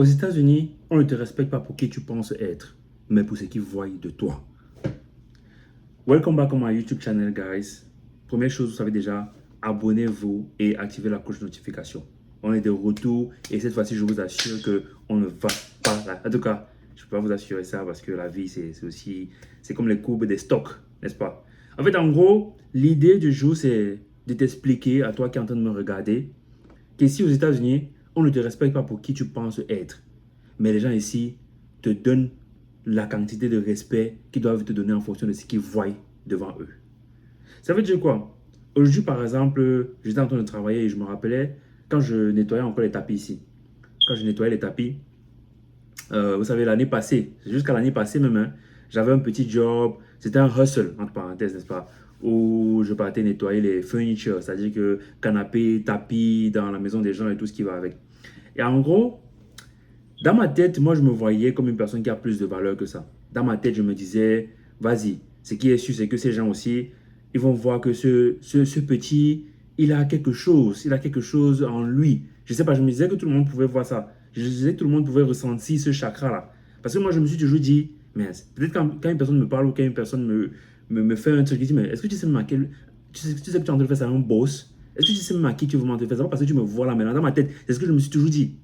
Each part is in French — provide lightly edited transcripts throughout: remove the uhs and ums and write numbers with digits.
Aux États-Unis, on ne te respecte pas pour qui tu penses être, mais pour ce qu'ils voient de toi. Welcome back on my YouTube channel, guys. Première chose, vous savez déjà, abonnez-vous et activez la cloche de notification. On est de retour et cette fois-ci, je vous assure que on ne va pas là. En tout cas, je ne peux pas vous assurer ça parce que la vie, c'est aussi, c'est comme les courbes des stocks, n'est-ce pas? En fait, en gros, l'idée du jour, c'est de t'expliquer à toi qui es en train de me regarder qu'ici aux États-Unis, on ne te respecte pas pour qui tu penses être. Mais les gens ici te donnent la quantité de respect qu'ils doivent te donner en fonction de ce qu'ils voient devant eux. Ça veut dire quoi? Aujourd'hui, par exemple, j'étais en train de travailler et je me rappelais quand je nettoyais encore les tapis ici. Quand je nettoyais les tapis, vous savez, l'année passée, jusqu'à l'année passée même, hein, j'avais un petit job, c'était un hustle, entre parenthèses, n'est-ce pas? Où je partais nettoyer les furnitures, c'est-à-dire que canapé, tapis dans la maison des gens et tout ce qui va avec. Et en gros, dans ma tête, moi, je me voyais comme une personne qui a plus de valeur que ça. Dans ma tête, je me disais, vas-y, ce qui est sûr, c'est que ces gens aussi, ils vont voir que ce petit, il a quelque chose en lui. Je sais pas, je me disais que tout le monde pouvait voir ça. Je disais que tout le monde pouvait ressentir ce chakra-là. Parce que moi, je me suis toujours dit, mais peut-être quand une personne me parle ou quand une personne me fait un truc, je dis, mais est-ce que tu sais même à quel, tu sais que tu es en train de faire ça à un boss? Est-ce que tu sais même à qui tu veux mentir faire ça? Parce que tu me vois là maintenant dans ma tête. C'est ce que je me suis toujours dit.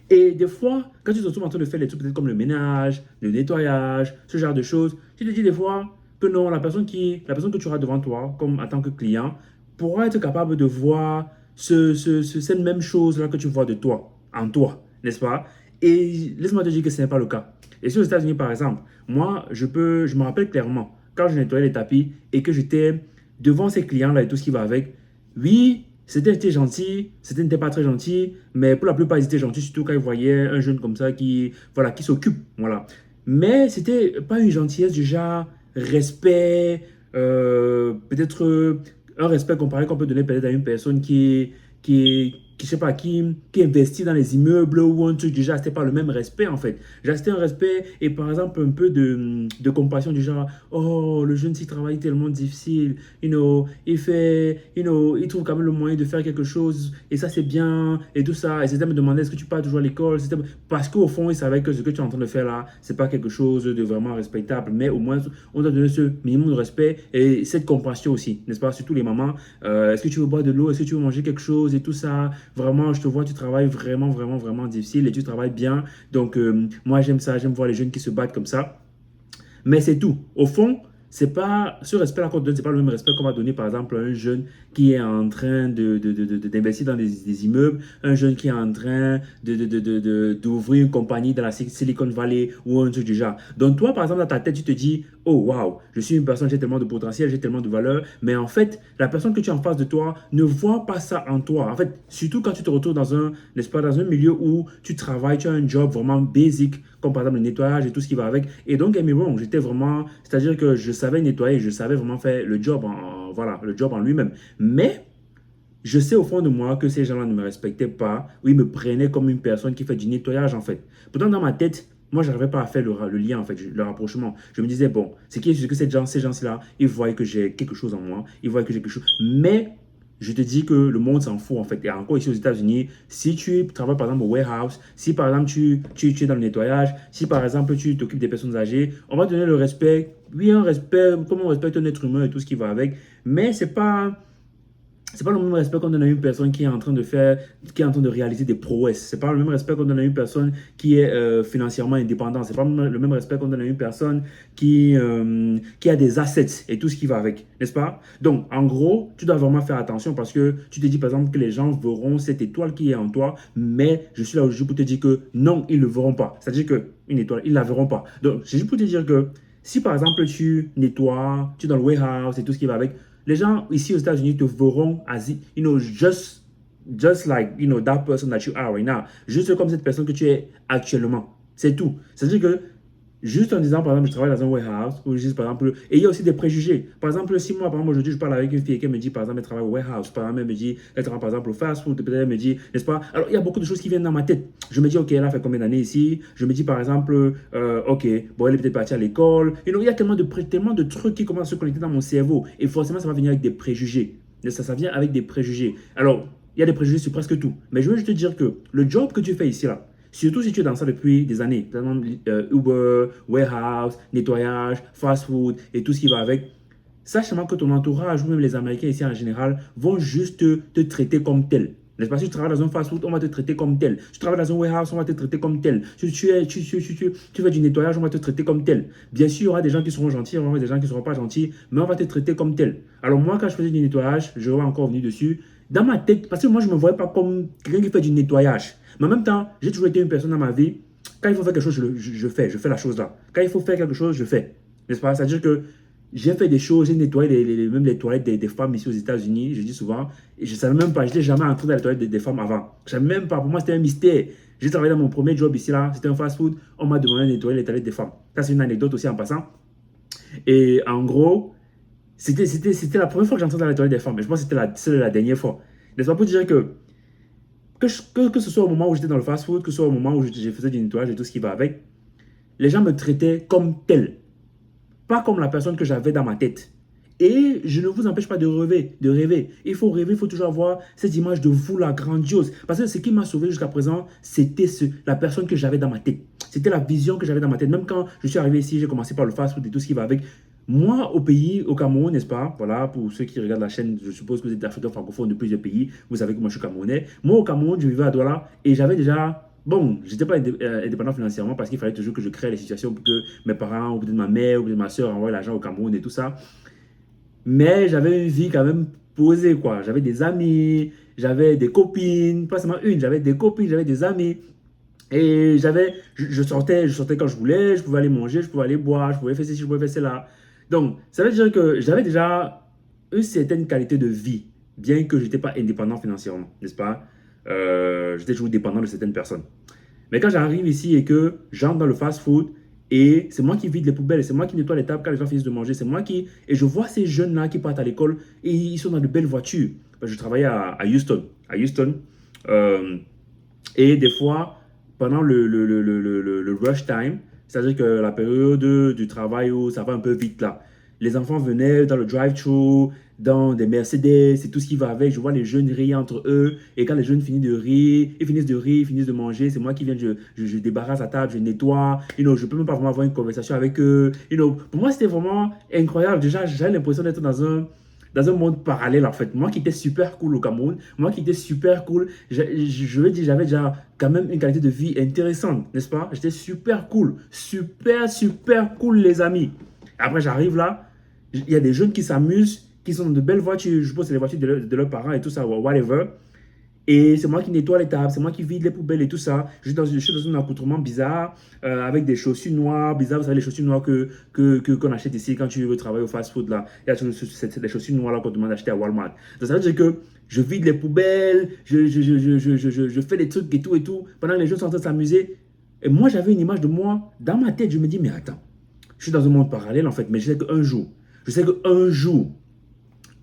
Et des fois, quand tu te retrouves en train de faire des trucs peut-être comme le ménage, le nettoyage, ce genre de choses, tu te dis des fois que non, la personne que tu auras devant toi, comme en tant que client, pourra être capable de voir cette même chose-là que tu vois de toi, en toi, n'est-ce pas? Et laisse-moi te dire que ce n'est pas le cas. Et si aux États-Unis, par exemple, moi, je me rappelle clairement, quand je nettoyais les tapis et que j'étais devant ces clients-là et tout ce qui va avec, oui, c'était gentil, c'était n'était pas très gentil, mais pour la plupart, ils étaient gentils, surtout quand ils voyaient un jeune comme ça qui, voilà, qui s'occupe, voilà. Mais c'était pas une gentillesse du genre respect, peut-être un respect comparé qu'on peut donner peut-être à une personne je sais pas, qui investit dans les immeubles ou un truc du genre, c'était pas le même respect en fait. C'était un respect et par exemple un peu de compassion du genre, oh, le jeune s'il travaille tellement difficile, il trouve quand même le moyen de faire quelque chose et ça c'est bien et tout ça. Et c'était me demander est-ce que tu pars toujours à l'école? Parce qu'au fond, il savait que ce que tu es en train de faire là, c'est pas quelque chose de vraiment respectable, mais au moins on doit donner ce minimum de respect et cette compassion aussi, n'est-ce pas? Surtout les mamans, est-ce que tu veux boire de l'eau? Est-ce que tu veux manger quelque chose et tout ça? Vraiment, je te vois, tu travailles vraiment, vraiment, vraiment difficile et tu travailles bien. Donc, moi, j'aime ça, j'aime voir les jeunes qui se battent comme ça. Mais c'est tout. Au fond, c'est pas ce respect-là qu'on donne, c'est pas le même respect qu'on va donner par exemple à un jeune qui est en train d'investir dans des immeubles, un jeune qui est en train d'ouvrir une compagnie dans la Silicon Valley ou un truc du genre. Donc toi, par exemple, dans ta tête, tu te dis, oh waouh, je suis une personne, j'ai tellement de potentiel, j'ai tellement de valeur, mais en fait, la personne que tu as en face de toi ne voit pas ça en toi. En fait, surtout quand tu te retrouves dans un, n'est-ce pas, dans un milieu où tu travailles, tu as un job vraiment basic, comme par exemple le nettoyage et tout ce qui va avec. Et donc, get me wrong, j'étais vraiment, c'est-à-dire que je savais nettoyer, je savais vraiment faire le job, voilà, le job en lui-même. Mais je sais au fond de moi que ces gens-là ne me respectaient pas, ou ils me prenaient comme une personne qui fait du nettoyage en fait. Pourtant, dans ma tête, moi, je n'arrivais pas à faire le lien, en fait, le rapprochement. Je me disais, bon, c'est qui est-ce que ces gens-là, ils voient que j'ai quelque chose en moi, ils voient que j'ai quelque chose. Mais je te dis que le monde s'en fout, en fait. Et encore ici aux États-Unis, si tu travailles par exemple au warehouse, si par exemple tu es dans le nettoyage, si par exemple tu t'occupes des personnes âgées, on va te donner le respect. Oui, un respect, comme on respecte un être humain et tout ce qui va avec. Mais c'est pas le même respect qu'on donne à une personne qui est en train de faire, qui est en train de réaliser des prouesses. C'est pas le même respect qu'on donne à une personne qui est financièrement indépendante. C'est pas le même respect qu'on donne à une personne qui a des assets et tout ce qui va avec, n'est-ce pas? Donc, en gros, tu dois vraiment faire attention parce que tu te dis par exemple que les gens verront cette étoile qui est en toi, mais je suis là aujourd'hui pour te dire que non, ils ne le verront pas. C'est-à-dire qu'une étoile, ils ne la verront pas. Donc, c'est juste pour te dire que si par exemple tu nettoies, tu es dans le warehouse et tout ce qui va avec, les gens ici aux États-Unis te verront as, just like, that person that you are right now. Juste comme cette personne que tu es actuellement. C'est tout. C'est-à-dire que juste en disant, par exemple, je travaille dans un warehouse, ou juste, par exemple, et il y a aussi des préjugés. Par exemple, si moi, par exemple, aujourd'hui, je parle avec une fille qui me dit, par exemple, elle travaille au warehouse, par exemple, elle me dit, elle travaille, par exemple, au fast-food, peut-être elle me dit, n'est-ce pas? Alors, il y a beaucoup de choses qui viennent dans ma tête. Je me dis, OK, elle a fait combien d'années ici? Je me dis, par exemple, OK, bon, elle est peut-être partie à l'école. Et donc, il y a tellement de trucs qui commencent à se connecter dans mon cerveau. Et forcément, ça va venir avec des préjugés. Ça vient avec des préjugés. Alors, il y a des préjugés sur presque tout. Mais je veux juste te dire que le job que tu fais ici, là, Surtout si tu es dans ça depuis des années. Par exemple, Uber, warehouse, nettoyage, fast food et tout ce qui va avec. Sache seulement que ton entourage, ou même les Américains ici en général, vont juste te traiter comme tel. N'est-ce pas? Si tu travailles dans un fast-food, on va te traiter comme tel. Si tu travailles dans un warehouse, on va te traiter comme tel. Si tu fais du nettoyage, on va te traiter comme tel. Bien sûr, il y aura des gens qui seront gentils, il y aura des gens qui ne seront pas gentils, mais on va te traiter comme tel. Alors moi, quand je faisais du nettoyage, je vais encore venir dessus. Dans ma tête, parce que moi, je ne me voyais pas comme quelqu'un qui fait du nettoyage. Mais en même temps, j'ai toujours été une personne dans ma vie, quand il faut faire quelque chose, je fais la chose là. Quand il faut faire quelque chose, je fais. N'est-ce pas? C'est-à-dire que j'ai fait des choses, j'ai nettoyé même les toilettes des femmes ici aux États-Unis, je dis souvent, et je ne savais même pas, je n'étais jamais entré dans les toilettes des femmes avant. Je ne savais même pas, pour moi c'était un mystère. J'ai travaillé dans mon premier job ici, là, c'était un fast-food, on m'a demandé de nettoyer les toilettes des femmes. Ça, c'est une anecdote aussi en passant. Et en gros, c'était la première fois que j'entrais dans les toilettes des femmes, mais je pense que c'était la dernière fois. N'est-ce pas pour dire que ce soit au moment où j'étais dans le fast-food, que ce soit au moment où je faisais du nettoyage et tout ce qui va avec, les gens me traitaient comme tel. Pas comme la personne que j'avais dans ma tête. Et je ne vous empêche pas de rêver. Il faut rêver, il faut toujours avoir cette image de vous, la grandiose. Parce que ce qui m'a sauvé jusqu'à présent, c'était la personne que j'avais dans ma tête. C'était la vision que j'avais dans ma tête. Même quand je suis arrivé ici, j'ai commencé par le fast-food et tout ce qui va avec. Moi, au pays, au Cameroun, n'est-ce pas? Voilà, pour ceux qui regardent la chaîne, je suppose que vous êtes africains francophones de plusieurs pays. Vous savez que moi, je suis camerounais. Moi, au Cameroun, je vivais à Douala et j'avais déjà... Bon, je n'étais pas indépendant financièrement parce qu'il fallait toujours que je crée les situations pour que mes parents, ou peut-être ma mère, ou peut-être ma soeur envoient l'argent au Cameroun et tout ça. Mais j'avais une vie quand même posée, quoi. J'avais des amis, j'avais des copines, pas seulement une, j'avais des copines, j'avais des amis. Et je sortais quand je voulais, je pouvais aller manger, je pouvais aller boire, je pouvais faire ceci, je pouvais faire cela. Donc, ça veut dire que j'avais déjà une certaine qualité de vie, bien que je n'étais pas indépendant financièrement, n'est-ce pas? J'étais toujours dépendant de certaines personnes. Mais quand j'arrive ici et que j'entre dans le fast-food, et c'est moi qui vide les poubelles, c'est moi qui nettoie les tables quand les gens finissent de manger, c'est moi qui... Et je vois ces jeunes-là qui partent à l'école et ils sont dans de belles voitures. Je travaillais à Houston. Euh, et des fois, pendant le rush time, c'est-à-dire que la période du travail où ça va un peu vite là, les enfants venaient dans le drive-thru, dans des Mercedes, c'est tout ce qui va avec. Je vois les jeunes rire entre eux. Et quand les jeunes finissent de rire, ils finissent de manger. C'est moi qui viens, je débarrasse la table, je nettoie. Je ne peux même pas vraiment avoir une conversation avec eux. Pour moi, c'était vraiment incroyable. Déjà, j'avais l'impression d'être dans un monde parallèle en fait. Moi qui étais super cool au Cameroun, moi qui étais super cool, je veux dire, j'avais déjà quand même une qualité de vie intéressante, n'est-ce pas? J'étais super cool, super cool les amis. Après j'arrive là, il y a des jeunes qui s'amusent, qui sont dans de belles voitures, je suppose que c'est les voitures de leurs parents et tout ça, whatever. Et c'est moi qui nettoie les tables, c'est moi qui vide les poubelles et tout ça. Je suis dans un accoutrement bizarre, avec des chaussures noires, bizarres, vous savez, les chaussures noires qu'on achète ici quand tu veux travailler au fast-food là. Il y a les chaussures noires là qu'on demande d'acheter à Walmart. Donc ça veut dire que je vide les poubelles, je fais des trucs et tout, pendant que les gens sont en train de s'amuser. Et moi, j'avais une image de moi, dans ma tête, je me dis, mais attends, je suis dans un monde parallèle en fait, mais je sais qu'un jour, un jour,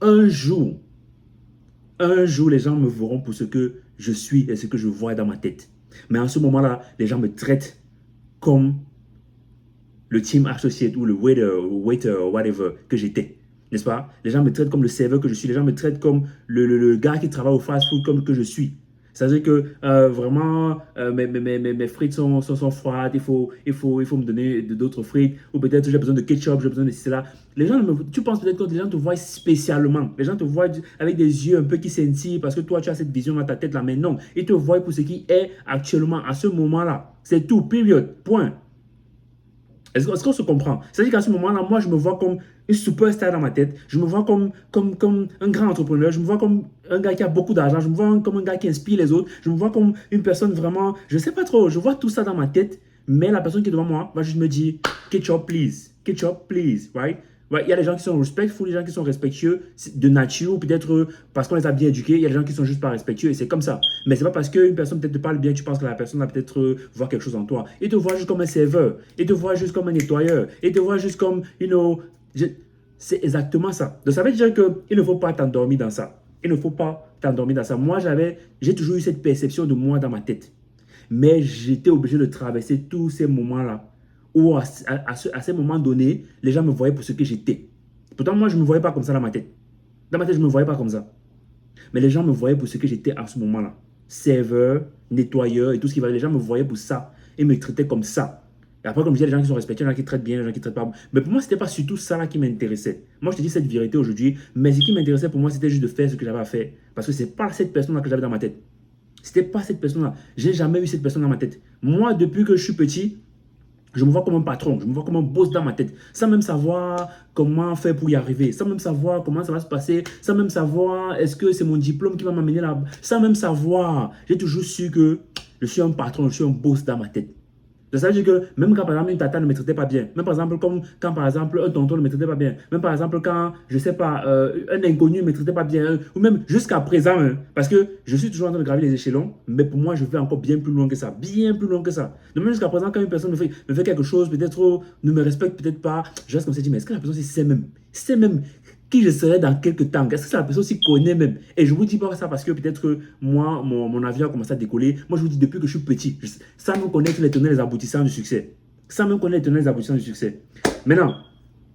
un jour, les gens me verront pour ce que je suis et ce que je vois dans ma tête. Mais en ce moment-là, les gens me traitent comme le team associate ou le waiter, whatever que j'étais. N'est-ce pas? Les gens me traitent comme le serveur que je suis. Les gens me traitent comme le gars qui travaille au fast-food comme que je suis. C'est-à-dire que vraiment, mes frites sont froides, il faut me donner d'autres frites, ou peut-être j'ai besoin de ketchup, j'ai besoin de cela. Les gens, tu penses peut-être que les gens te voient spécialement. Les gens te voient avec des yeux un peu qui scintillent parce que toi, tu as cette vision dans ta tête là. Mais non, ils te voient pour ce qui est actuellement, à ce moment-là. C'est tout, période, point. Est-ce qu'on se comprend? C'est-à-dire qu'à ce moment-là, moi, je me vois comme une superstar dans ma tête. Je me vois comme un grand entrepreneur. Je me vois comme un gars qui a beaucoup d'argent. Je me vois comme un gars qui inspire les autres. Je me vois comme une personne vraiment... Je ne sais pas trop. Je vois tout ça dans ma tête. Mais la personne qui est devant moi va juste me dire ketchup, please. Ketchup, please. Right? Ouais, il y a des gens qui sont respectful, des gens qui sont respectueux de nature, ou peut-être parce qu'on les a bien éduqués. Il y a des gens qui sont juste pas respectueux et c'est comme ça. Mais c'est pas parce qu'une personne peut-être te parle bien que tu penses que la personne va peut-être voir quelque chose en toi. Il te voit juste comme un serveur, il te voit juste comme un nettoyeur, il te voit juste comme, c'est exactement ça. Donc ça veut dire qu'il ne faut pas t'endormir dans ça. Il ne faut pas t'endormir dans ça. Moi, j'ai toujours eu cette perception de moi dans ma tête. Mais j'étais obligé de traverser tous ces moments-là où à ces moments donnés, les gens me voyaient pour ce que j'étais. Pourtant, moi, je ne me voyais pas comme ça dans ma tête. Dans ma tête, je ne me voyais pas comme ça. Mais les gens me voyaient pour ce que j'étais à ce moment-là. Serveur, nettoyeur et tout ce qui va. Les gens me voyaient pour ça et me traitaient comme ça. Et après, comme je disais, les gens qui sont respectés, les gens qui traitent bien, les gens qui traitent pas. Mais pour moi, ce n'était pas surtout ça là qui m'intéressait. Moi, je te dis cette vérité aujourd'hui, mais ce qui m'intéressait pour moi, c'était juste de faire ce que j'avais à faire. Parce que ce n'est pas cette personne-là que j'avais dans ma tête. C'était pas cette personne-là. J'ai jamais eu cette personne dans ma tête. Moi, depuis que je suis petit, je me vois comme un patron, je me vois comme un boss dans ma tête, sans même savoir comment faire pour y arriver, sans même savoir comment ça va se passer, sans même savoir est-ce que c'est mon diplôme qui va m'amener là, sans même savoir. J'ai toujours su que je suis un patron, je suis un boss dans ma tête. Ça veut dire que même quand par exemple une tata ne me traitait pas bien, même par exemple comme quand par exemple un tonton ne me traitait pas bien, même par exemple quand, je sais pas, un inconnu ne me traitait pas bien, ou même jusqu'à présent, hein, parce que je suis toujours en train de gravir les échelons, mais pour moi je vais encore bien plus loin que ça, bien plus loin que ça. Donc même jusqu'à présent quand une personne me fait quelque chose, peut-être ne me respecte peut-être pas, je reste comme ça, je dis mais est-ce que la personne sait même qui je serai dans quelques temps? Est-ce que la personne s'y connaît même? Et je vous dis pas ça parce que peut-être que moi, mon avion a commencé à décoller. Moi, je vous dis depuis que je suis petit, sans même connaître les tenants et les aboutissants du succès. Sans même connaître les tenants et les aboutissants du succès. Maintenant,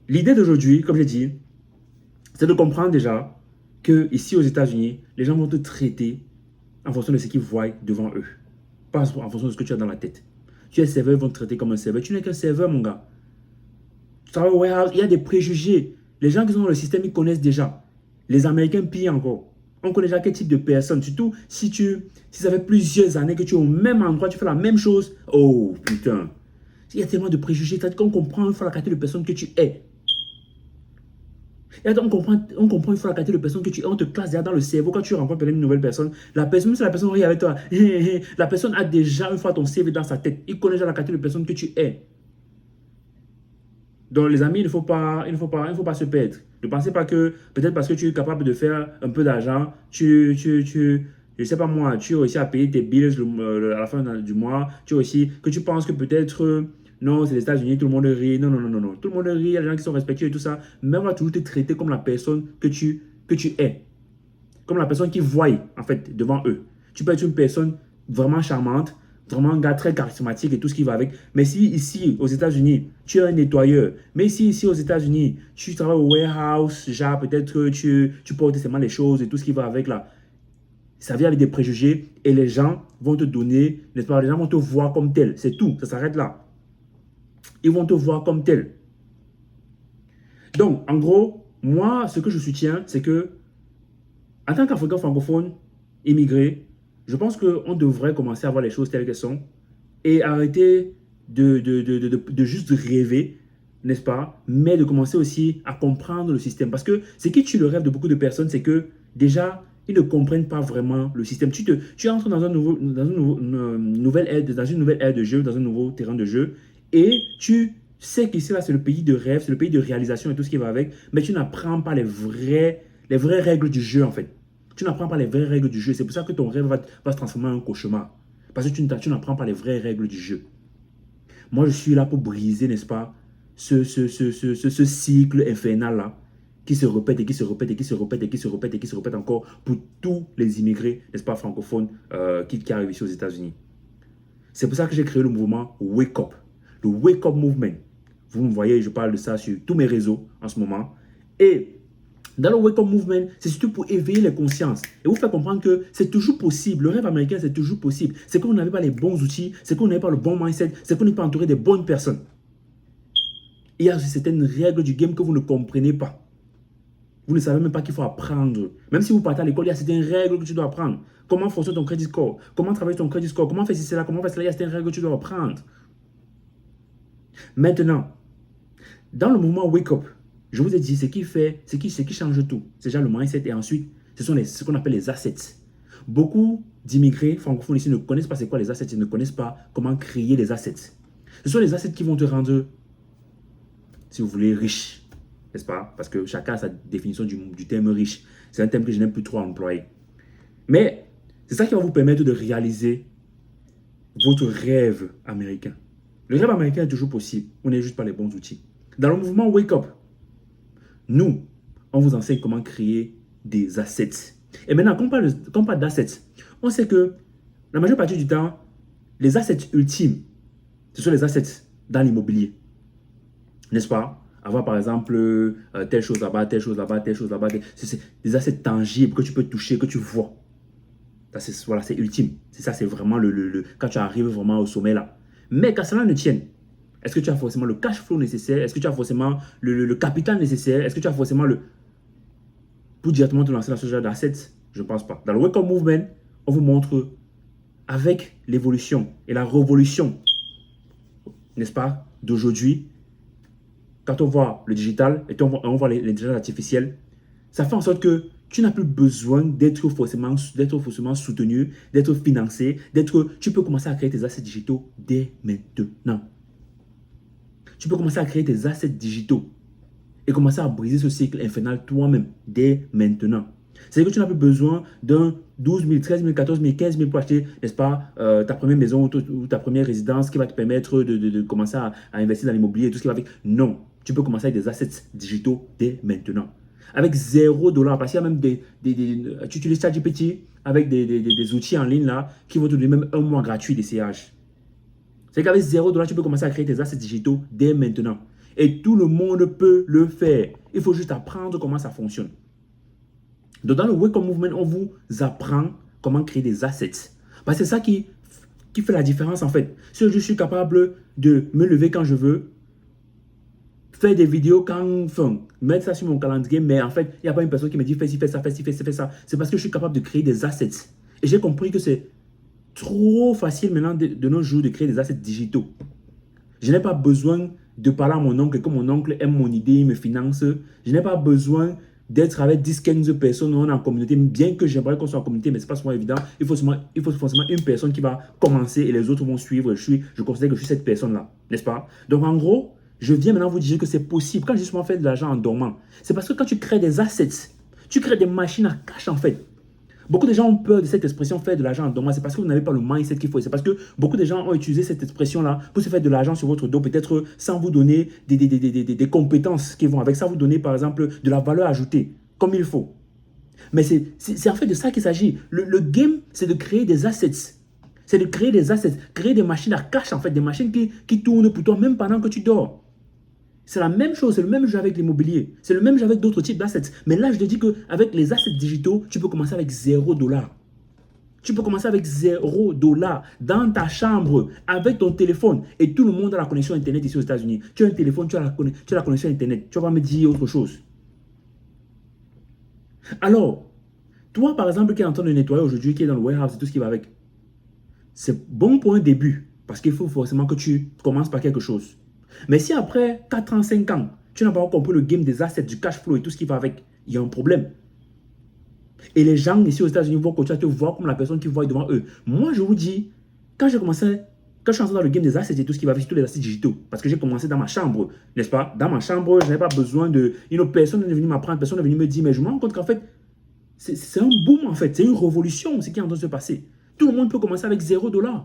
l'idée d'aujourd'hui, comme j'ai dit, c'est de comprendre déjà que ici aux États-Unis, les gens vont te traiter en fonction de ce qu'ils voient devant eux. Pas en fonction de ce que tu as dans la tête. Tu es serveur, ils vont te traiter comme un serveur. Tu n'es qu'un serveur, mon gars. Tu travailles au warehouse, il y a des préjugés. Les gens qui sont dans le système, ils connaissent déjà. Les Américains pire encore. On connaît déjà quel type de personne. Surtout si ça fait plusieurs années que tu es au même endroit, tu fais la même chose. Oh putain. Il y a tellement de préjugés. On comprend une fois la qualité de personne que tu es. Et on comprend une fois la qualité de personne que tu es. On te classe déjà dans le cerveau quand tu rencontres une nouvelle personne. La personne, même si la personne rit avec toi, la personne a déjà une fois ton CV dans sa tête. Il connaît déjà la qualité de personne que tu es. Donc, les amis, il ne faut pas se perdre. Ne pensez pas que, peut-être parce que tu es capable de faire un peu d'argent, je ne sais pas moi, tu réussis à payer tes bills à la fin du mois, que tu penses que peut-être, non, c'est les États-Unis, tout le monde rit. Non, non, non, non, non. Tout le monde rit, il y a des gens qui sont respectueux et tout ça, mais on va toujours te traiter comme la personne que tu es. Comme la personne qui voit, en fait, devant eux. Tu peux être une personne vraiment charmante, vraiment un gars très charismatique et tout ce qui va avec. Mais si ici, aux États-Unis, tu es un nettoyeur, mais si ici, aux États-Unis, tu travailles au warehouse, genre peut-être que tu portes seulement les choses et tout ce qui va avec là, ça vient avec des préjugés et les gens vont te donner, n'est-ce pas, les gens vont te voir comme tel. C'est tout, ça s'arrête là. Ils vont te voir comme tel. Donc, en gros, moi, ce que je soutiens, c'est que en tant qu'Africain francophone, immigré, je pense qu'on devrait commencer à voir les choses telles qu'elles sont et arrêter de juste rêver, n'est-ce pas? Mais de commencer aussi à comprendre le système. Parce que ce qui tue le rêve de beaucoup de personnes, c'est que déjà, ils ne comprennent pas vraiment le système. Tu entres dans une nouvelle ère de jeu, dans un nouveau terrain de jeu, et tu sais qu'ici, là, c'est le pays de rêve, c'est le pays de réalisation et tout ce qui va avec, mais tu n'apprends pas les vraies règles du jeu, en fait. Tu n'apprends pas les vraies règles du jeu. C'est pour ça que ton rêve va se transformer en un cauchemar. Parce que tu n'apprends pas les vraies règles du jeu. Moi, je suis là pour briser, n'est-ce pas, ce cycle infernal-là qui se répète et qui se répète et qui se répète et qui se répète et qui se répète encore pour tous les immigrés, n'est-ce pas, francophones qui arrivent ici aux États-Unis. C'est pour ça que j'ai créé le mouvement Wake Up. Le Wake Up Movement. Vous me voyez, je parle de ça sur tous mes réseaux en ce moment. Et dans le Wake Up Movement, c'est surtout pour éveiller les consciences et vous faire comprendre que c'est toujours possible. Le rêve américain, c'est toujours possible. C'est qu'on n'avait pas les bons outils, c'est qu'on n'avait pas le bon mindset, c'est qu'on n'est pas entouré des bonnes personnes. Il y a certaines règles du game que vous ne comprenez pas. Vous ne savez même pas qu'il faut apprendre. Même si vous partez à l'école, il y a certaines règles que tu dois apprendre. Comment fonctionne ton crédit score? Comment travailler ton crédit score? Comment faire cela? Comment faire cela? Il y a certaines règles que tu dois apprendre. Maintenant, dans le mouvement Wake Up, je vous ai dit, ce qui change tout, c'est déjà le mindset et ensuite, ce sont ce qu'on appelle les assets. Beaucoup d'immigrés francophones ici ne connaissent pas c'est quoi les assets, ils ne connaissent pas comment créer les assets. Ce sont les assets qui vont te rendre, si vous voulez, riche, n'est-ce pas? Parce que chacun a sa définition du terme riche. C'est un terme que je n'aime plus trop employer. Mais c'est ça qui va vous permettre de réaliser votre rêve américain. Le rêve américain est toujours possible, on n'est juste pas les bons outils. Dans le mouvement Wake Up, nous, on vous enseigne comment créer des assets. Et maintenant, quand on parle d'assets, on sait que la majeure partie du temps, les assets ultimes, ce sont les assets dans l'immobilier. N'est-ce pas? Avoir par exemple telle chose là-bas, telle chose là-bas, telle chose là-bas. C'est des assets tangibles que tu peux toucher, que tu vois. Voilà, c'est ultime. C'est ça, c'est vraiment quand tu arrives vraiment au sommet là. Mais quand cela ne tienne, est-ce que tu as forcément le cash flow nécessaire? Est-ce que tu as forcément le capital nécessaire? Est-ce que tu as forcément pour directement te lancer dans ce genre d'assets? Je ne pense pas. Dans le Wake Up Movement, on vous montre avec l'évolution et la révolution, n'est-ce pas, d'aujourd'hui, quand on voit le digital et on voit l'intelligence artificielle, ça fait en sorte que tu n'as plus besoin d'être forcément soutenu, d'être financé, tu peux commencer à créer tes assets digitaux dès maintenant. Tu peux commencer à créer tes assets digitaux et commencer à briser ce cycle infernal toi-même dès maintenant. C'est-à-dire que tu n'as plus besoin d'un 12 000, 13 000, 14 000, 15 000 pour acheter, n'est-ce pas, ta première maison ou ta première résidence qui va te permettre de commencer à investir dans l'immobilier et tout ce qui va avec. Non, tu peux commencer avec des assets digitaux dès maintenant. Avec $0, parce qu'il y a même tu utilises ChatGPT avec des outils en ligne là qui vont te donner même un mois gratuit d'essayage. C'est qu'avec $0, tu peux commencer à créer tes assets digitaux dès maintenant. Et tout le monde peut le faire. Il faut juste apprendre comment ça fonctionne. Donc, dans le Wake Up Movement, on vous apprend comment créer des assets. Parce que c'est ça qui fait la différence en fait. Si je suis capable de me lever quand je veux, faire des vidéos mettre ça sur mon calendrier, mais en fait, il n'y a pas une personne qui me dit fais ci, fais ça, fais ci, fais ça. C'est parce que je suis capable de créer des assets. Et j'ai compris que c'est trop facile maintenant de nos jours de créer des assets digitaux. Je n'ai pas besoin de parler à mon oncle, que mon oncle aime mon idée, il me finance. Je n'ai pas besoin d'être avec 10-15 personnes en communauté, bien que j'aimerais qu'on soit en communauté, mais ce n'est pas souvent évident. Il faut forcément une personne qui va commencer et les autres vont suivre. Je considère que je suis cette personne-là, n'est-ce pas? Donc en gros, je viens maintenant vous dire que c'est possible. Quand j'ai souvent fait de l'argent en dormant, c'est parce que quand tu crées des assets, tu crées des machines à cash en fait. Beaucoup de gens ont peur de cette expression faire de l'argent en dormant. C'est parce que vous n'avez pas le mindset qu'il faut. C'est parce que beaucoup de gens ont utilisé cette expression-là pour se faire de l'argent sur votre dos, peut-être sans vous donner des compétences qui vont avec. Ça vous donner, par exemple, de la valeur ajoutée, comme il faut. Mais c'est en fait de ça qu'il s'agit. Le game, c'est de créer des assets. C'est de créer des assets, créer des machines à cash, en fait, des machines qui tournent pour toi, même pendant que tu dors. C'est la même chose, c'est le même jeu avec l'immobilier. C'est le même jeu avec d'autres types d'assets. Mais là, je te dis qu'avec les assets digitaux, tu peux commencer avec $0. Tu peux commencer avec $0 dans ta chambre, avec ton téléphone. Et tout le monde a la connexion Internet ici aux États-Unis. Tu as un téléphone, tu as la connexion Internet. Tu vas me dire autre chose. Alors, toi, par exemple, qui est en train de nettoyer aujourd'hui, qui est dans le warehouse et tout ce qui va avec, c'est bon pour un début. Parce qu'il faut forcément que tu commences par quelque chose. Mais si après 4 ans, 5 ans, tu n'as pas encore compris le game des assets, du cash flow et tout ce qui va avec, il y a un problème. Et les gens ici aux États-Unis vont continuer à te voir comme la personne qui voit devant eux. Moi, je vous dis, quand je suis entré dans le game des assets et tout ce qui va avec, tous les assets digitaux, parce que j'ai commencé dans ma chambre, n'est-ce pas? Dans ma chambre, je n'avais pas besoin de... personne n'est venu m'apprendre, personne n'est venu me dire, mais je me rends compte qu'en fait, c'est un boom en fait, c'est une révolution ce qui est en train de se passer. Tout le monde peut commencer avec $0.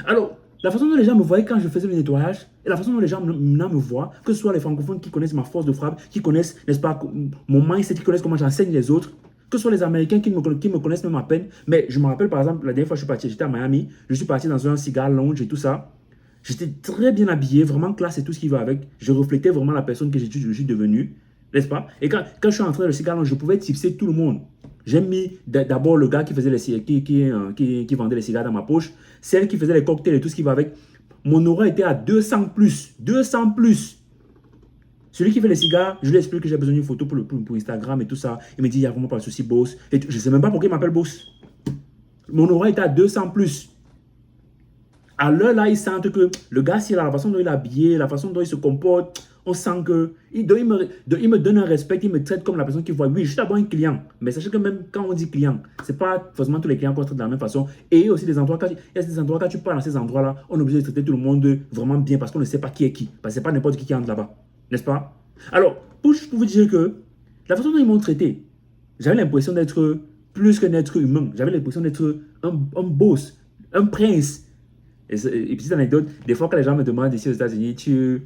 Alors, la façon dont les gens me voyaient quand je faisais le nettoyage et la façon dont les gens maintenant me voient, que ce soit les francophones qui connaissent ma force de frappe, qui connaissent, n'est-ce pas, mon mindset, qui connaissent comment j'enseigne les autres, que ce soit les Américains qui me connaissent même à peine. Mais je me rappelle par exemple, la dernière fois que je suis parti, j'étais à Miami, je suis parti dans un cigar lounge et tout ça. J'étais très bien habillé, vraiment classe et tout ce qui va avec. Je reflétais vraiment la personne que je suis devenu, n'est-ce pas? Et quand je suis entré dans le cigar lounge, je pouvais tipser tout le monde. J'ai mis d'abord le gars qui faisait qui vendait les cigares dans ma poche, celle qui faisait les cocktails et tout ce qui va avec. Mon aura était à 200 plus. 200 plus. Celui qui fait les cigares, je lui explique que j'ai besoin d'une photo pour Instagram et tout ça. Il me dit, il n'y a vraiment pas de souci, boss. Et je ne sais même pas pourquoi il m'appelle boss. Mon aura était à 200 plus. À l'heure là, ils sentent que le gars, la façon dont il est habillé, la façon dont il se comporte, on sent que il me donne un respect, il me traite comme la personne qui voit. Oui, je suis d'abord un client. Mais sachez que même quand on dit client, ce n'est pas forcément tous les clients qu'on traite de la même façon. Et il y a aussi des endroits, il y a des endroits, quand tu pars dans ces endroits-là, on est obligé de traiter tout le monde vraiment bien parce qu'on ne sait pas qui est qui. Parce que ce n'est pas n'importe qui entre là-bas. N'est-ce pas? Alors, pour vous dire que la façon dont ils m'ont traité, j'avais l'impression d'être plus qu'un être humain. J'avais l'impression d'être un boss, un prince. Et petite anecdote, des fois quand les gens me demandent ici aux États-Unis, tu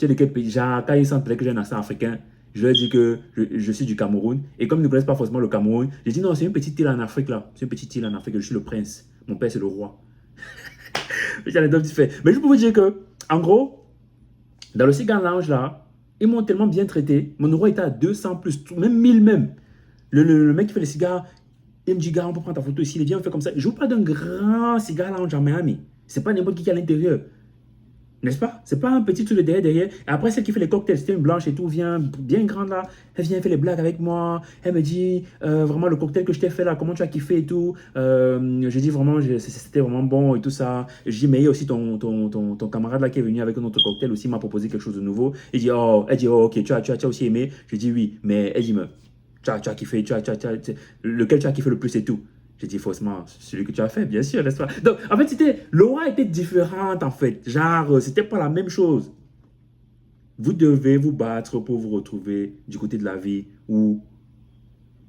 es de quel pays? Genre, quand ils sentent que j'ai un accent africain, je leur dis que je suis du Cameroun. Et comme ils ne connaissent pas forcément le Cameroun, je dis non, c'est une petite île en Afrique là. C'est une petite île en Afrique, je suis le prince. Mon père, c'est le roi. Petite anecdote vite fait. Mais je peux vous dire que, en gros, dans le cigar lounge là, ils m'ont tellement bien traité. Mon roi était à 200 plus, même 1000 même. Le mec qui fait les cigares, Il me dit, gars, on peut prendre ta photo ici. Il dit, viens, on fait comme ça. Je vous parle d'un grand cigare lounge à Miami. C'est pas n'importe qui est à l'intérieur. N'est-ce pas? C'est pas un petit truc de derrière. Et après, celle qui fait les cocktails, c'était une blanche et tout, vient bien grande là. Elle vient faire les blagues avec moi. Elle me dit, vraiment, le cocktail que je t'ai fait là, comment tu as kiffé et tout. Je dis vraiment, c'était vraiment bon et tout ça. Je dis, mais il y a aussi ton camarade là qui est venu avec un autre cocktail aussi, m'a proposé quelque chose de nouveau. Elle dit, oh, ok, tu as aussi aimé. Je dis, oui, mais elle dit, mais, tu as kiffé, lequel tu as kiffé le plus et tout. J'ai dit faussement, celui que tu as fait, bien sûr, n'est-ce pas? Donc, en fait, l'aura était différente, en fait. Genre, c'était pas la même chose. Vous devez vous battre pour vous retrouver du côté de la vie où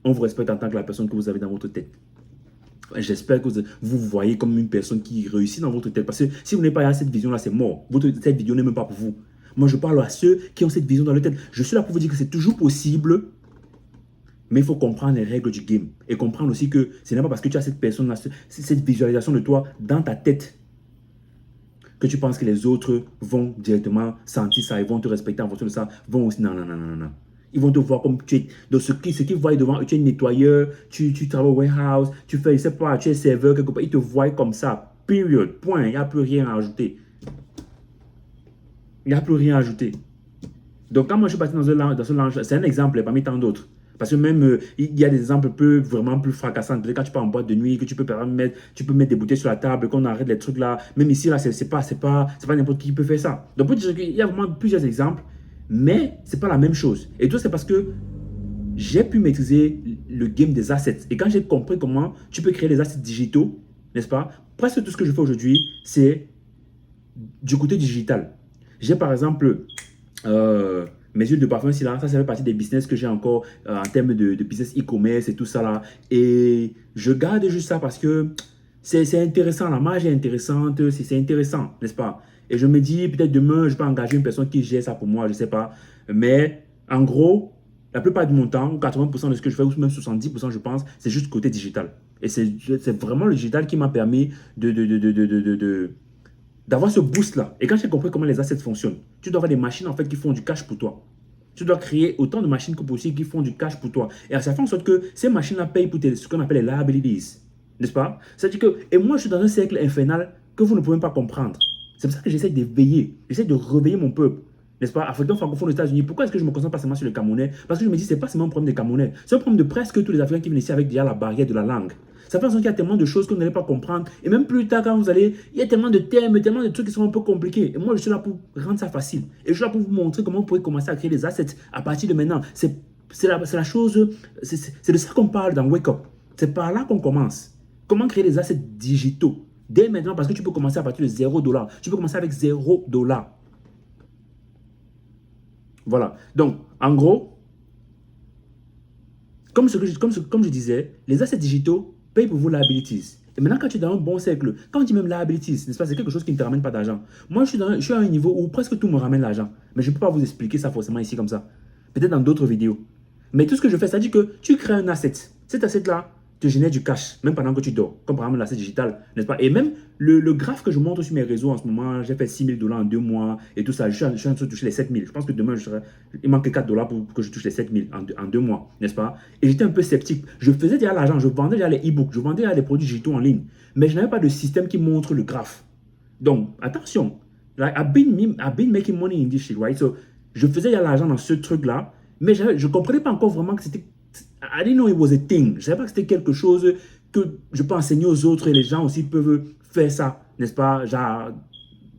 on vous respecte en tant que la personne que vous avez dans votre tête. J'espère que vous voyez comme une personne qui réussit dans votre tête. Parce que si vous n'avez pas cette vision-là, c'est mort. Cette vidéo n'est même pas pour vous. Moi, je parle à ceux qui ont cette vision dans leur tête. Je suis là pour vous dire que c'est toujours possible. Mais il faut comprendre les règles du game. Et comprendre aussi que ce n'est pas parce que tu as cette personne-là, cette visualisation de toi dans ta tête, que tu penses que les autres vont directement sentir ça, ils vont te respecter en fonction de ça, vont aussi, non, non, non, non, non. Ils vont te voir comme tu es, donc ce qu'ils voient devant, tu es nettoyeur, tu travailles au warehouse, tu fais, je sais pas, tu es serveur quelque part, ils te voient comme ça, period, point, il n'y a plus rien à ajouter. Il n'y a plus rien à ajouter. Donc quand moi je suis passé dans ce lounge, c'est un exemple parmi tant d'autres. Parce que même, il y a des exemples vraiment plus fracassants. Peut-être quand tu pars en boîte de nuit, que tu peux mettre des bouteilles sur la table, qu'on arrête les trucs là. Même ici, là, c'est pas n'importe qui peut faire ça. Donc, il y a vraiment plusieurs exemples, mais c'est pas la même chose. Et tout, c'est parce que j'ai pu maîtriser le game des assets. Et quand j'ai compris comment tu peux créer des assets digitaux, n'est-ce pas? Presque tout ce que je fais aujourd'hui, c'est du côté digital. J'ai par exemple... mes huiles de parfum, ça fait partie des business que j'ai encore en termes de business e-commerce et tout ça là. Et je garde juste ça parce que c'est intéressant, la marge est intéressante, c'est intéressant, n'est-ce pas? Et je me dis, peut-être demain, je peux engager une personne qui gère ça pour moi, je ne sais pas. Mais en gros, la plupart de mon temps, 80% de ce que je fais, ou même 70%, je pense, c'est juste côté digital. Et c'est vraiment le digital qui m'a permis d'avoir ce boost-là. Et quand j'ai compris comment les assets fonctionnent, tu dois avoir des machines en fait qui font du cash pour toi. Tu dois créer autant de machines que possible qui font du cash pour toi. Et ça fait en sorte que ces machines-là payent pour ce qu'on appelle les liabilities. N'est-ce pas? C'est-à-dire que, et moi je suis dans un cercle infernal que vous ne pouvez pas comprendre. C'est pour ça que j'essaie d'éveiller, j'essaie de réveiller mon peuple. N'est-ce pas? Africain francophone aux États-Unis. Pourquoi est-ce que je me concentre pas seulement sur les Camerounais? Parce que je me dis, c'est pas seulement un problème des Camerounais. C'est un problème de presque tous les Africains qui viennent ici avec déjà la barrière de la langue. Ça fait en sorte qu'il y a tellement de choses que vous n'allez pas comprendre. Et même plus tard, quand vous allez, il y a tellement de termes, tellement de trucs qui sont un peu compliqués. Et moi, je suis là pour rendre ça facile. Et je suis là pour vous montrer comment vous pouvez commencer à créer des assets à partir de maintenant. C'est la chose, c'est de ça qu'on parle dans Wake Up. C'est par là qu'on commence. Comment créer des assets digitaux dès maintenant, parce que tu peux commencer à partir de $0. Tu peux commencer avec $0. Voilà. Donc, en gros, comme je disais, les assets digitaux payent pour vos liabilities. Et maintenant, quand tu es dans un bon cercle, quand on dit même liabilities, n'est-ce pas, c'est quelque chose qui ne te ramène pas d'argent. Moi, je suis à un niveau où presque tout me ramène l'argent. Mais je ne peux pas vous expliquer ça forcément ici comme ça. Peut-être dans d'autres vidéos. Mais tout ce que je fais, ça dit que tu crées un asset. Cet asset-là te génère du cash, même pendant que tu dors. Comme par exemple l'asset digital, n'est-ce pas? Et même le graphe que je montre sur mes réseaux en ce moment, j'ai fait $6,000 en 2 mois et tout ça. Je suis en train de toucher les 7 000. Je pense que demain, il manque $4 pour que je touche les 7 000 en 2 mois, n'est-ce pas? Et j'étais un peu sceptique. Je faisais déjà l'argent, je vendais déjà les e-books, je vendais déjà les produits digitaux en ligne. Mais je n'avais pas de système qui montre le graphe. Donc, attention. Like, I've been making money in this shit, right? So, je faisais déjà l'argent dans ce truc-là, mais je ne comprenais pas encore vraiment que c'était... I didn't know it was a thing. Je ne savais pas que c'était quelque chose que je peux enseigner aux autres et les gens aussi peuvent faire ça, n'est-ce pas, genre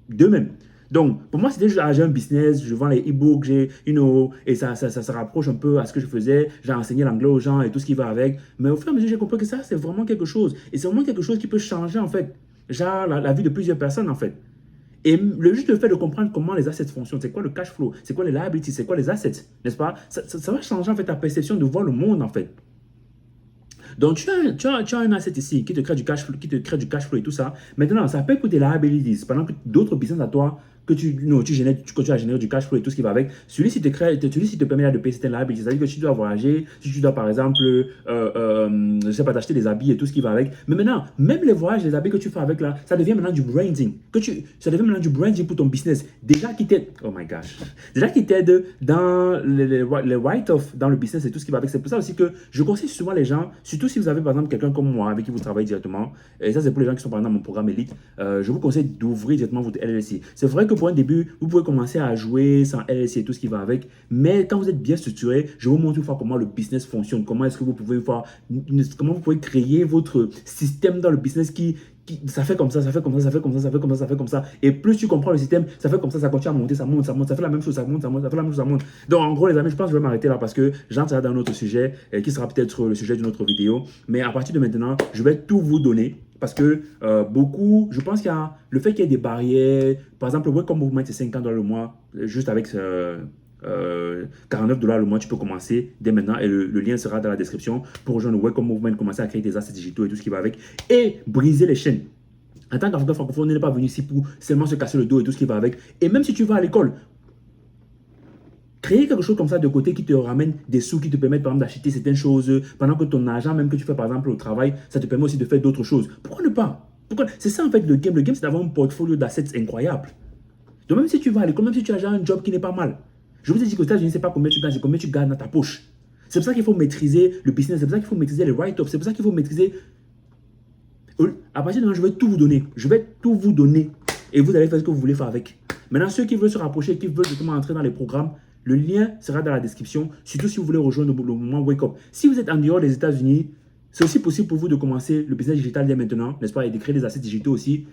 d'eux-mêmes. Donc, pour moi, c'était juste, j'ai un business, je vends les e-books, et ça se rapproche un peu à ce que je faisais. J'ai enseigné l'anglais aux gens et tout ce qui va avec. Mais au fur et à mesure, j'ai compris que ça, c'est vraiment quelque chose. Et c'est vraiment quelque chose qui peut changer, en fait, genre la vie de plusieurs personnes, en fait. Et juste le fait de comprendre comment les assets fonctionnent, c'est quoi le cash flow, c'est quoi les liabilities, c'est quoi les assets, n'est-ce pas? Ça va changer, en fait, ta perception de voir le monde, en fait. Donc, tu as un asset ici qui te crée du cash flow et tout ça. Maintenant, ça peut coûter liabilities pendant que d'autres business à toi que tu as généré du cash flow et tout ce qui va avec. Celui-ci te permet là de payer certaines liabilities. C'est-à-dire que si tu dois voyager, si tu dois par exemple, je sais pas, t'acheter des habits et tout ce qui va avec. Mais maintenant, même les voyages, les habits que tu fais avec là, ça devient maintenant du branding. Ça devient maintenant du branding pour ton business. Déjà qui t'aide, oh my gosh, déjà qui t'aide dans les write-off, dans le business et tout ce qui va avec. C'est pour ça aussi que je conseille souvent les gens, surtout si vous avez par exemple quelqu'un comme moi avec qui vous travaillez directement, et ça c'est pour les gens qui sont par exemple dans mon programme Elite, je vous conseille d'ouvrir directement votre LLC. C'est vrai que pour un début, vous pouvez commencer à jouer sans LLC et tout ce qui va avec, mais quand vous êtes bien structuré, je vous montre une fois comment le business fonctionne, comment est-ce que vous pouvez voir, comment vous pouvez créer votre système dans le business ça fait comme ça, ça fait comme ça, ça fait comme ça, ça fait comme ça, ça fait comme ça. Et plus tu comprends le système, ça fait comme ça continue à monter, ça monte, ça monte, ça fait la même chose, ça monte, ça monte, ça fait la même chose, ça monte. Donc en gros les amis, je pense que je vais m'arrêter là parce que j'entrerai dans un autre sujet qui sera peut-être le sujet d'une autre vidéo. Mais à partir de maintenant, je vais tout vous donner. Parce que beaucoup, je pense qu'il y a le fait qu'il y ait des barrières. Par exemple, le Welcome Movement, c'est 50 $ le mois. Juste avec 49 $ le mois, tu peux commencer dès maintenant. Et le lien sera dans la description pour rejoindre le Welcome Movement, commencer à créer des assets digitaux et tout ce qui va avec. Et briser les chaînes. En tant qu'Africain francophone, on n'est pas venu ici pour seulement se casser le dos et tout ce qui va avec. Et même si tu vas à l'école, créer quelque chose comme ça de côté qui te ramène des sous, qui te permettent par exemple d'acheter certaines choses, pendant que ton argent même que tu fais par exemple au travail, ça te permet aussi de faire d'autres choses. Pourquoi ne pas? C'est ça en fait le game. Le game, c'est d'avoir un portfolio d'assets incroyable. Donc même si tu vas à l'école, même si tu as déjà un job qui n'est pas mal, je vous ai dit qu'aux États-Unis, ce n'est pas combien tu gagnes, c'est combien tu gardes dans ta poche. C'est pour ça qu'il faut maîtriser le business, c'est pour ça qu'il faut maîtriser les write-ups, c'est pour ça qu'il faut maîtriser... À partir de maintenant, je vais tout vous donner. Je vais tout vous donner. Et vous allez faire ce que vous voulez faire avec. Maintenant, ceux qui veulent se rapprocher, qui veulent justement entrer dans les programmes, le lien sera dans la description. Surtout si vous voulez rejoindre le mouvement Wake Up. Si vous êtes en dehors des États-Unis, c'est aussi possible pour vous de commencer le business digital dès maintenant, n'est-ce pas, et de créer des assets digitaux aussi.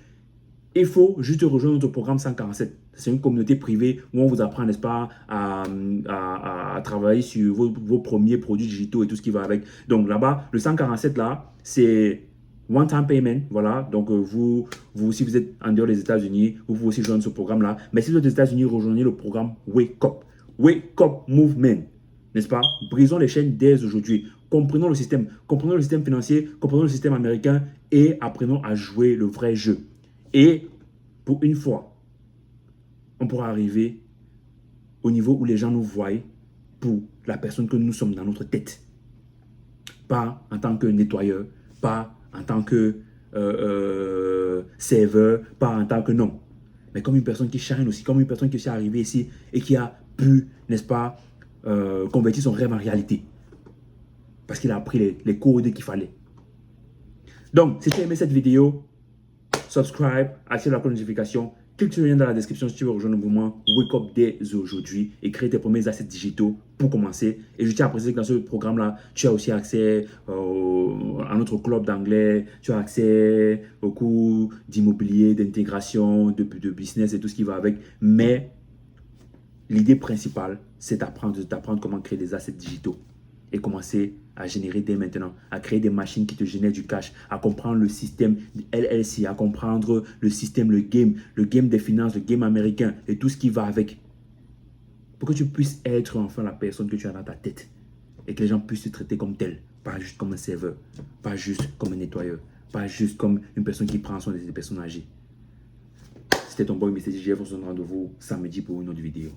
Il faut juste rejoindre notre programme 147. C'est une communauté privée où on vous apprend, n'est-ce pas, à travailler sur vos premiers produits digitaux et tout ce qui va avec. Donc là-bas, le 147 là, c'est one-time payment, voilà. Donc si vous êtes en dehors des États-Unis, vous pouvez aussi joindre ce programme-là. Mais si vous êtes aux États-Unis, rejoignez le programme Wake Up. Wake Up Movement, n'est-ce pas? Brisons les chaînes dès aujourd'hui. Comprenons le système financier, comprenons le système américain et apprenons à jouer le vrai jeu. Et pour une fois, on pourra arriver au niveau où les gens nous voient pour la personne que nous sommes dans notre tête. Pas en tant que nettoyeur, pas en tant que serveur, pas en tant que non. Mais comme une personne qui shine aussi, comme une personne qui est arrivée ici et qui a pu, n'est-ce pas, convertir son rêve en réalité. Parce qu'il a appris les codes qu'il fallait. Donc, si tu as aimé cette vidéo, subscribe, active la cloche de notification, clique sur le lien dans la description si tu veux rejoindre le mouvement Wake Up dès aujourd'hui et créer tes premiers assets digitaux pour commencer. Et je tiens à préciser que dans ce programme-là, tu as aussi accès à notre club d'anglais, tu as accès aux cours d'immobilier, d'intégration, de business et tout ce qui va avec. Mais l'idée principale, c'est d'apprendre comment créer des assets digitaux et commencer à générer dès maintenant, à créer des machines qui te génèrent du cash, à comprendre le système LLC, à comprendre le système, le game des finances, le game américain et tout ce qui va avec. Pour que tu puisses être enfin la personne que tu as dans ta tête et que les gens puissent te traiter comme tel, pas juste comme un serveur, pas juste comme un nettoyeur, pas juste comme une personne qui prend soin des personnes âgées. C'était ton boy Mr. DJ, on se donne rendez-vous samedi pour une autre vidéo.